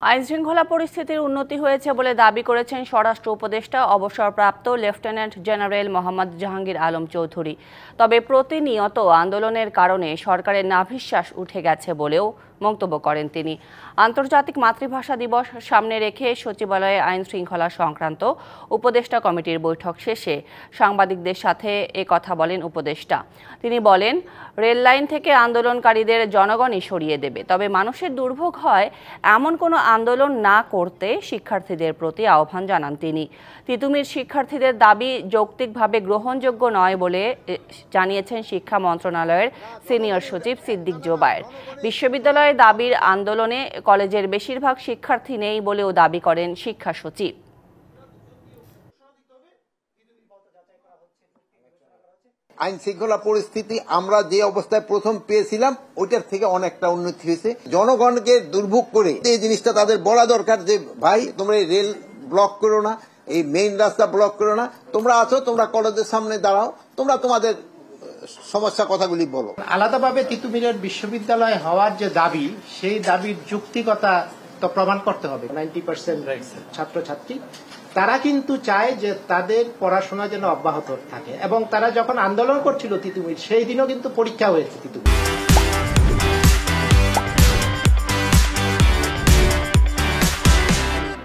আইনশৃঙ্খলা পরিস্থিতির উন্নতি হয়েছে বলে দাবি করেছেন স্বরাষ্ট্র উপদেষ্টা অবসরপ্রাপ্ত লেফটেন্যান্ট জেনারেল মোহাম্মদ জাহাঙ্গীর আলম চৌধুরী। তবে প্রতিনিয়ত আন্দোলনের কারণে সরকারের নাভিশ্বাস উঠে গেছে বলেও মন্তব্য করেন তিনি। আন্তর্জাতিক মাতৃভাষা দিবস সামনে রেখে সচিবালয়ে আইন শৃঙ্খলা সংক্রান্ত উপদেষ্টা কমিটির বৈঠক শেষে সাংবাদিকদের সাথে কথা বলেন উপদেষ্টা। তিনি বলেন, রেল লাইন থেকে আন্দোলনকারীদের জনগণই সরিয়ে দেবে, তবে মানুষের দুর্ভোগ হয় এমন কোনো আন্দোলন না করতে শিক্ষার্থীদের প্রতি আহ্বান জানান তিনি। তিতুমির শিক্ষার্থীদের দাবি যৌক্তিকভাবে গ্রহণযোগ্য নয় বলে জানিয়েছেন শিক্ষা মন্ত্রণালয়ের সিনিয়র সচিব সিদ্দিক জোবায়ের। বিশ্ববিদ্যালয়ের দাবির আন্দোলনে কলেজের বেশিরভাগ শিক্ষার্থী নেই বলেও দাবি করেন শিক্ষা সচিব। আইন শৃঙ্খলা পরিস্থিতি আমরা যে অবস্থায় প্রথম পেয়েছিলাম ওইটার থেকে অনেকটা উন্নতি হয়েছে। জনগণকে দুর্ভোগ করে এই জিনিসটা তাদের বলা দরকার যে ভাই তোমরা এই রেল ব্লক করো না, এই মেইন রাস্তা ব্লক করো না, তোমরা আছো, তোমরা কলেজের সামনে দাঁড়াও, তোমরা তোমাদের সমস্যা কথাগুলি বলো। আলাদাভাবে তিতুমিরের বিশ্ববিদ্যালয় হওয়ার যে দাবি, সেই দাবির যুক্তিকতা তো প্রমাণ করতে হবে। 90% ছাত্রছাত্রী তারা কিন্তু চায় যে তাদের পড়াশোনা যেন অব্যাহত থাকে, এবং তারা যখন আন্দোলন করছিল তিতুমির, সেই দিনও কিন্তু পরীক্ষা হয়েছে তিতুমির।